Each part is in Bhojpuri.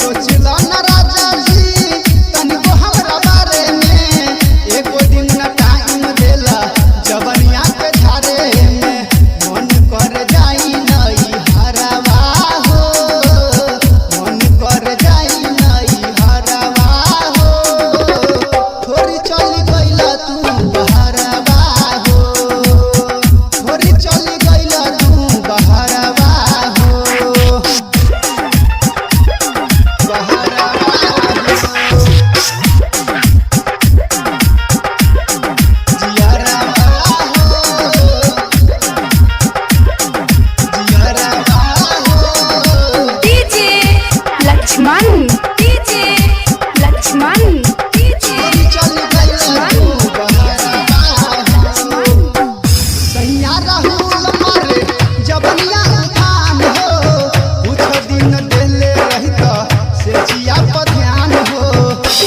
सोचला न राजा जी तनिको हमरा बारे में, एको दिन न टाइम देला जवनिया के झारे में। मन कर जाई नई हरवा हो, मन कर जाई नई हरवा हो, थोड़ी चली गइला तू बहरवा हो, थोड़ी चली गइला तू बहरवा हो, बहरवा हो, जियरवा हो, जियरवा हो। DJ Lakshman, DJ Lakshman, DJ थोड़ी चली गइला तू बहरवा हो, सैया राहुल मारे जवनिया उठान हो, कुछ दिन देले रहिता से जिया पर ध्यान हो, कुछ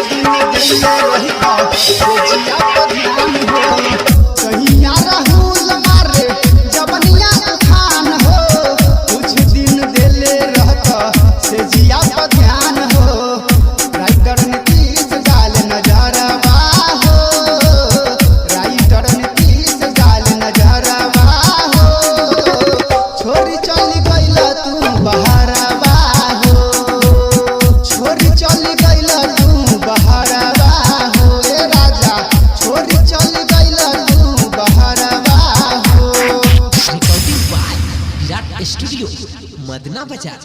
दिन देले रहिता से जिया पर ध्यान हो। सैया राहुल मारे जवनिया उठान हो, कुछ दिन देले रहता से जिया पर ध्यान हो। राइटर नीतीश गाल नजरवा हो, राइटर नीतीश गाल नजरवा हो, छोरी चली गइला तू बहरवा हो, छोरी चली गइला तू बहरवा हो, ए राजा छोरी चली गइला तू बहरवा हो। Recording by Virat studio, Madna बाजार।